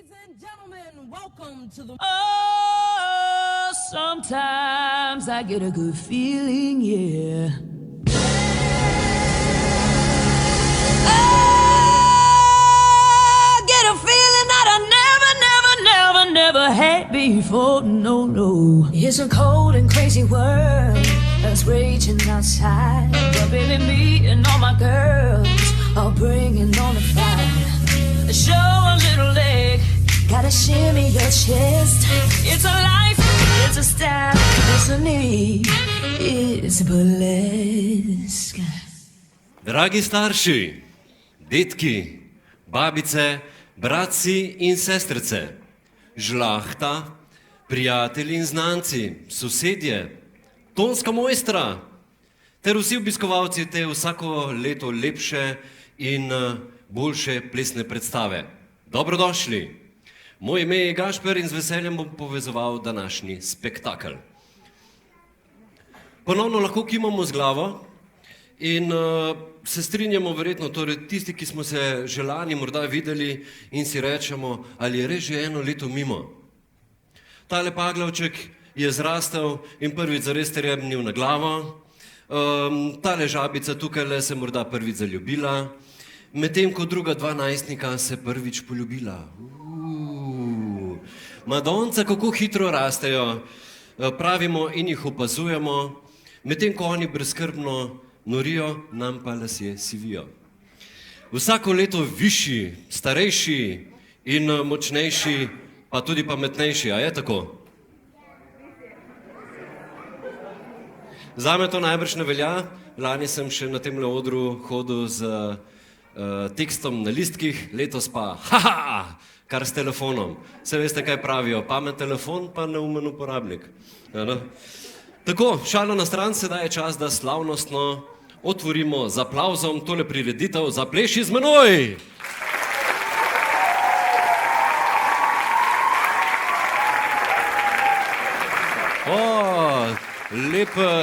Ladies and gentlemen, welcome to the... Oh, sometimes I get a good feeling, yeah. I get a feeling that I never had before, no, no. It's a cold and crazy world that's raging outside, but baby, me and all my girls are bringing on the fire. Show a little leg, gotta shimmy your chest. It's a life, it's a style, it's a need, it's burlesque. Dragi starši, detki, babice, bratci in sestrice, žlahta, prijatelji in znanci, sosedje, tonska mojstra ter vsi obiskovalci te vsako leto lepše in boljše plesne predstave. Dobrodošli! Moje ime je Gašper in z veseljem bom povezoval današnji spektakel. Ponovno lahko kimamo z glavo in se strinjamo verjetno, torej tisti, ki smo se že lani morda videli in si rečemo, ali je res že eno leto mimo. Tale paglavček je zrastel in prvič zares terebnil na glavo, tale žabica tukaj se morda prvič zaljubila, medtem ko druga dva najstnika se prvič poljubila. Madonca, kako hitro rastejo, pravimo in jih opazujemo, medtem ko oni brezskrbno norijo, nam pa lasje sivijo. Vsako leto višji, starejši in močnejši, pa tudi pametnejši, a je tako? Zame to najbrž ne velja, lani sem še na temle odru hodil z tekstom na listkih, letos pa kar s telefonom. Vse veste, kaj pravijo, pamet telefon pa neumen uporabnik. Tako, šalo na stran, sedaj je čas, da slavnostno otvorimo z aplavzom tole prireditev Zapleši z menoj!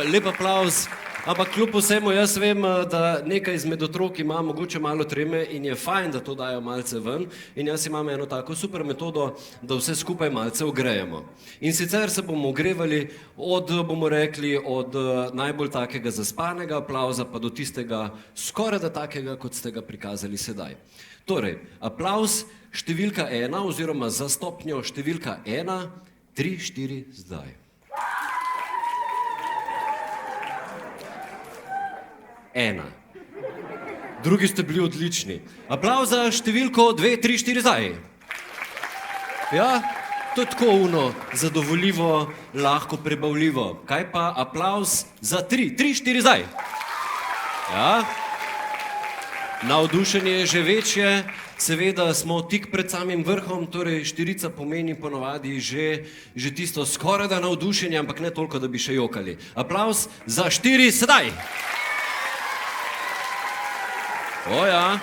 Lep aplavz, ampak kljub vsemu jaz vem, da nekaj izmed otrok ima mogoče malo treme in je fajn, da to dajo malce ven in jaz imam eno tako super metodo, da vse skupaj malce ogrejemo. In sicer se bomo ogrevali bomo rekli, od najbolj takega zaspanega aplavza pa do tistega skoraj da takega, kot ste ga prikazali sedaj. Torej, aplavz številka 1 oziroma za stopnjo številka 1, 3, 4, zdaj. 1. Drugi ste bili odlični. Aplavz za številko 2, 3, 4, zdaj. Ja, to je tako zadovoljivo, lahko prebavljivo. Kaj pa aplavz za 3, 3, 4, zdaj. Ja, navdušenje je že večje, seveda smo tik pred samim vrhom, torej štirica pomeni ponovadi že tisto skoraj da navdušenje, ampak ne toliko, da bi še jokali. Aplavz za 4, sedaj. Ja.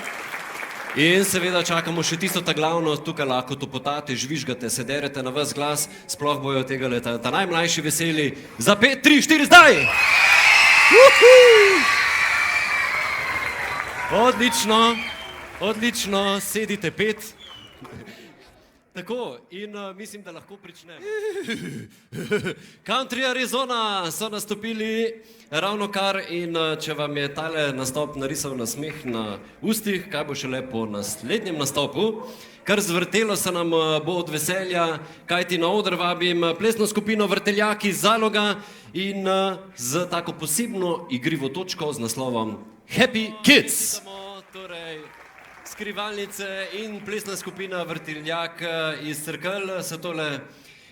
In seveda čakamo še tisto ta glavno, tukaj lahko topotate, žvižgate, se derete na ves glas, sploh bojo tega leta ta najmlajši veseli. Za 5, 3, 4, zdaj! Odlično, sedite 5. Tako, in mislim, da lahko pričnemo. Country Arizona so nastopili ravnokar in če vam je tale nastop narisal nasmeh na ustih, kaj bo šele po naslednjem nastopu, kar zvrtelo se nam bo od veselja, kajti na oder vabim plesno skupino Vrteljaki z Zaloga in z tako posebno igrivo točko z naslovom Happy Kids. Skrivalnice in plesna skupina Vrteljak iz Cerkelj so tole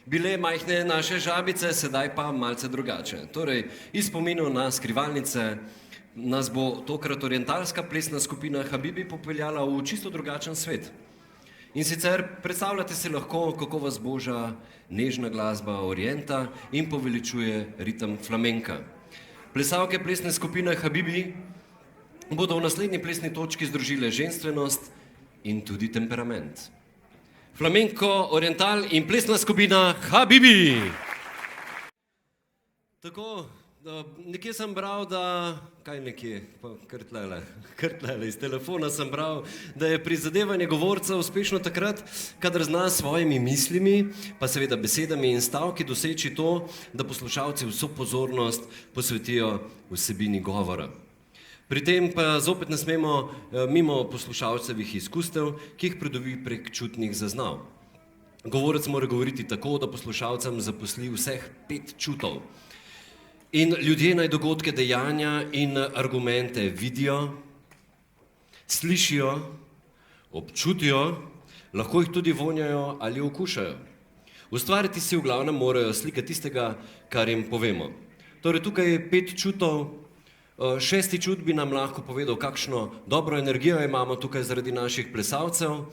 bile majhne naše žabice, sedaj pa malce drugače. Torej, iz spominu na skrivalnice nas bo tokrat orientalska plesna skupina Habibi popeljala v čisto drugačen svet. In sicer predstavljate si lahko, kako vas boža nežna glasba orienta in poveličuje ritem flamenka. Plesalke plesne skupine Habibi bodo v naslednji plesni točki združile ženstvenost in tudi temperament. Flamenko, oriental in plesna skupina Habibi. Tako, Nekje sem bral, da, kaj nekje, pa kar tlele, iz telefona sem bral, da je prizadevanje govorca uspešno takrat, kadar zna s svojimi mislimi, pa seveda besedami in stavki doseči to, da poslušalci vso pozornost posvetijo vsebini govora. Pri tem pa zopet ne smemo mimo poslušalcevih izkustev, ki jih pridobi prek čutnih zaznav. Govorec mora govoriti tako, da poslušalcem zaposli vseh 5 čutov. In ljudje naj dogodke, dejanja in argumente vidijo, slišijo, občutijo, lahko jih tudi vonjajo ali okušajo. Ustvariti si v glavnem morajo slike tistega, kar jim povemo. Torej tukaj je 5 čutov, 6. čut bi nam lahko povedal, kakšno dobro energijo imamo tukaj zaradi naših plesalcev.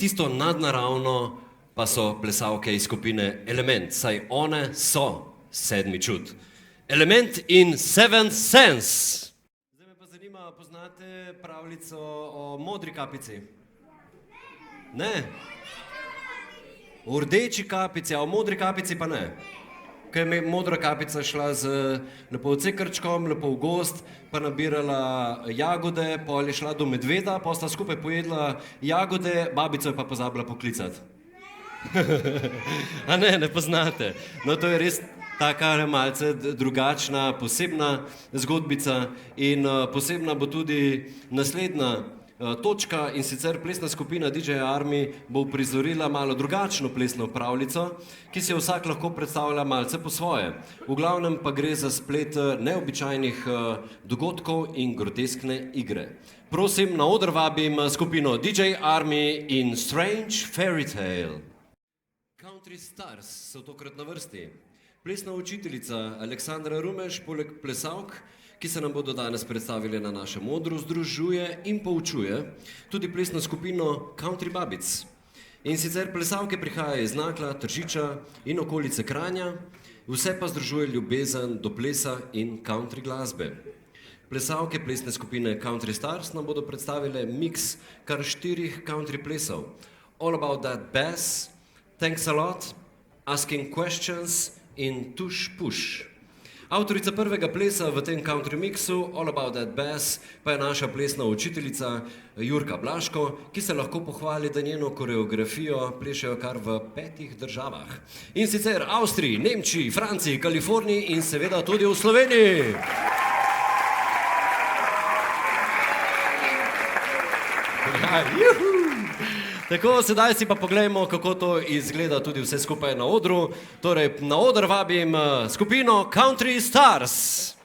Tisto nadnaravno pa so plesalke iz skupine Element, saj one so 7. čut. Element in Seventh Sense. Zdaj me pa zanima, poznate pravljico o modri kapici? Ne? O rdeči kapici, a o modri kapici pa ne. Kaj je modra kapica šla z lepo cekrčkom, lepo v gost, pa nabirala jagode, pol je šla do medveda, pa sta skupaj pojedla jagode, babico je pa pozabila poklicati. A ne poznate. No, to je res taka malce drugačna, posebna zgodbica in posebna bo tudi naslednja točka in sicer plesna skupina DJ Army bo uprizorila malo drugačno plesno pravljico, ki si jo vsak lahko predstavlja malce po svoje. V glavnem pa gre za splet neobičajnih dogodkov in groteskne igre. Prosim, na oder vabim skupino DJ Army in Strange Fairy Tale. Country Stars so tokrat na vrsti. Plesna učiteljica Aleksandra Rumeš, poleg plesalk, ki se nam bodo danes predstavili na našem odru, združuje in poučuje tudi plesno skupino Country Babic. In sicer plesalke prihajajo iz Nakla, Tržiča in okolice Kranja, vse pa združuje ljubezen do plesa in country glasbe. Plesalke plesne skupine Country Stars nam bodo predstavile miks kar 4 country plesov. All About That Bass, Thanks a Lot, Asking Questions in Tush Push. Avtorica prvega plesa v tem country mixu, All About That Bass, pa je naša plesna učiteljica Jurka Blaško, ki se lahko pohvali, da njeno koreografijo plešejo kar v 5 državah. In sicer Avstriji, Nemčiji, Franciji, Kaliforniji in seveda tudi v Sloveniji. Tako, sedaj si pa poglejmo, kako to izgleda tudi vse skupaj na odru. Torej, na oder vabim skupino Country Stars.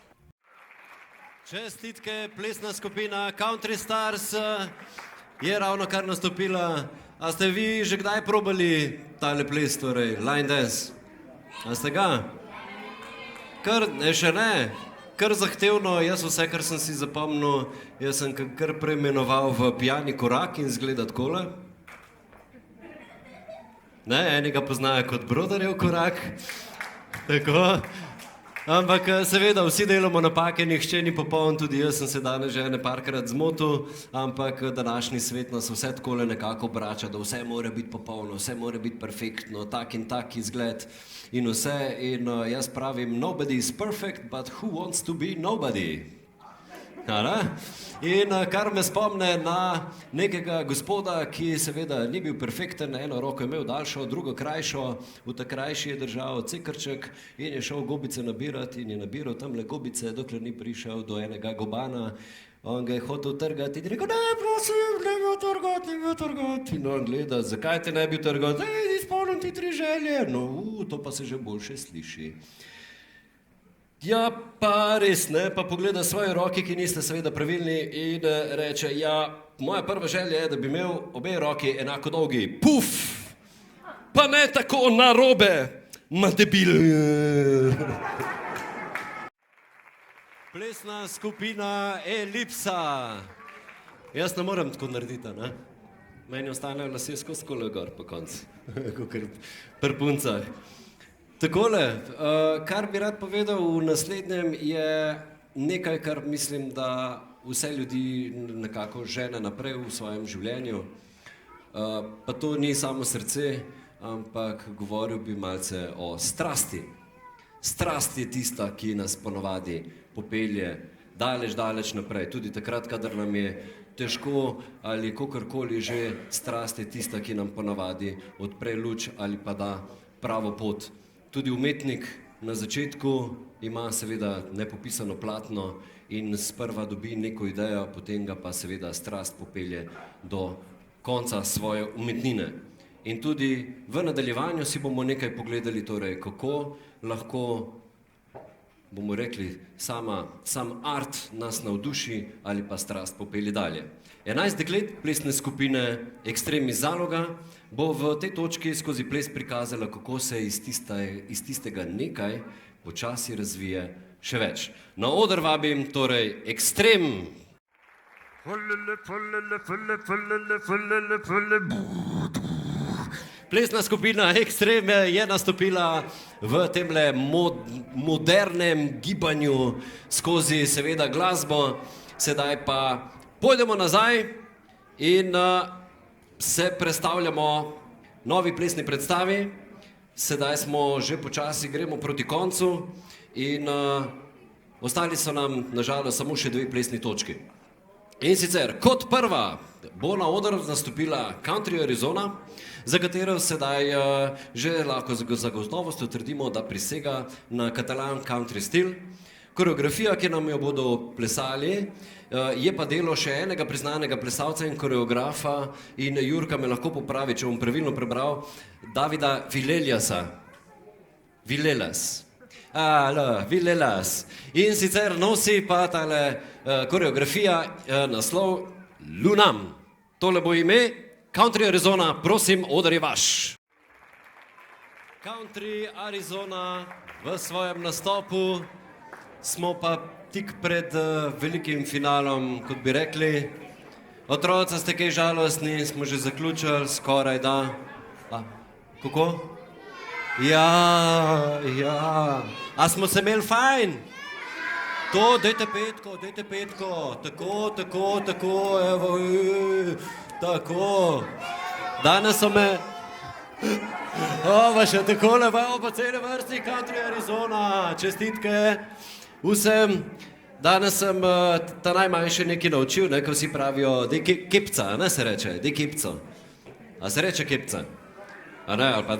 Čestitke, plesna skupina Country Stars je ravno kar nastopila. A ste vi že kdaj probali tale ples, torej line dance? A ste ga? Še ne? Kar zahtevno, jaz vse, kar sem si zapomnil, jaz sem kar preimenoval v pijani korak in zgleda takole. Ne, enega poznajo kot Brodarjev korak, tako, ampak seveda vsi delamo napake, nihče ni popoln, tudi jaz sem se danes že parkrat zmotil, ampak današnji svet nas vse takole nekako obrača, da vse mora biti popolno, vse mora biti perfektno, tak in tak izgled in vse, in jaz pravim, nobody is perfect, but who wants to be nobody? In kar me spomne na nekega gospoda, ki seveda ni bil perfekten, eno roko je imel daljšo, drugo krajšo, v ta krajši je držal cekrček in je šel gobice nabirati in je nabiral tamle gobice, dokler ni prišel do enega gobana. On ga je hotel trgati in rekel, ne, prosim, ne bi trgati. In on gleda, zakaj te ne bi trgati? Izpolnim ti 3 želje. No, to pa se že boljše sliši. Ja, pa res ne, pa pogleda svoje roke, ki niste seveda pravilni in reče, ja, moja prva želja je, da bi imel obe roki enako dolgi. Puf! Pa ne tako narobe, ma debil. Plesna skupina Elipsa. Jaz ne morem tako narediti, ne? Meni ostanejo lasje skozi kole gor po koncu, kakor pri puncah. Takole, kar bi rad povedal v naslednjem je nekaj, kar mislim, da vse ljudi nekako žene naprej v svojem življenju. Pa to ni samo srce, ampak govoril bi malce o strasti. Strast je tista, ki nas ponovadi popelje daleč naprej. Tudi takrat, kadar nam je težko ali kakorkoli že, strast je tista, ki nam ponovadi odpre luč ali pa da pravo pot. Tudi umetnik na začetku ima seveda nepopisano platno in sprva dobi neko idejo, potem ga pa seveda strast popelje do konca svoje umetnine. In tudi v nadaljevanju si bomo nekaj pogledali, torej kako lahko, bomo rekli, sam art nas navduši ali pa strast popelje dalje. 11 deklet plesne skupine Ekstrem iz Zaloga bo v tej točki skozi ples prikazala, kako se iz tistega nekaj počasi razvije še več. Na oder vabim torej Ekstrem. Plesna skupina Ekstrem je nastopila v temle modernem gibanju skozi seveda glasbo. Sedaj pa pojdemo nazaj in se predstavljamo novi plesni predstavi. Sedaj smo že počasi, gremo proti koncu in ostali so nam nažalost samo še 2 plesni točki. In sicer kot prva bo na oder nastopila Country Arizona, za katero sedaj že lahko za gotovostjo trdimo, da prisega na katalan country stil. Koreografija, ki nam jo bodo plesali, je pa delo še enega priznanega plesalca in koreografa in Jurka me lahko popravi, če bom pravilno prebral, Davida Villeliasa. Villelas. In sicer nosi pa tale koreografija naslov Lunam. Tole bo ime Country Arizona, prosim, oder je vaš. Country Arizona v svojem nastopu, smo pa tik pred velikim finalom, kot bi rekli. Otroci ste kaj žalostni, smo že zaključili, skoraj da. Kako? Ja. A smo se imeli fajn? To, dajte petko. Tako, evo, tako. Danes so me... pa še takole, pa cele vrsti Country Arizona, čestitke vsem. Danes sem ta najmanjši nekaj naučil, ko vsi pravijo, dej kepca, ne se reče, dej kepco. A se reče kepca? A ne, ali pa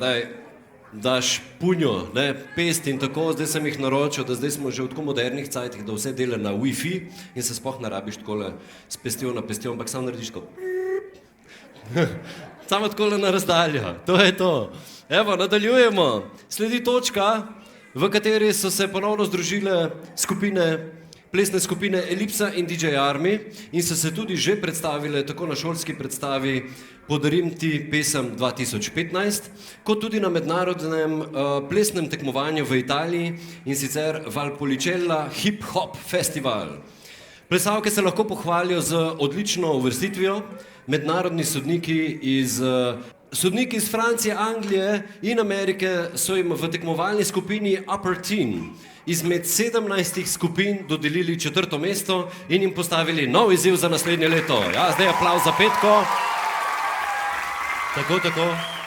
daš punjo, ne, pest in tako, zdaj sem jih naročil, da zdaj smo že v tako modernih cajtih, da vse dela na Wi-Fi in se sploh ne rabiš takole s pestjo na pestjo, ampak samo narediš tako. Samo takole na razdaljo, to je to. Evo, nadaljujemo. Sledi točka, v kateri so se ponovno združile plesne skupine Elipsa in DJ Army in so se tudi že predstavile tako na šolski predstavi Podarim ti pesem 2015, kot tudi na mednarodnem plesnem tekmovanju v Italiji in sicer Valpolicella Hip Hop Festival. Plesalke se lahko pohvalijo z odlično uvrstitvijo. Mednarodni sodniki iz Francije, Anglije in Amerike so jim v tekmovalni skupini Upper Teen izmed 17 skupin dodelili 4. mesto in jim postavili nov izziv za naslednje leto. Ja, zdaj aplavz za petko. Tako.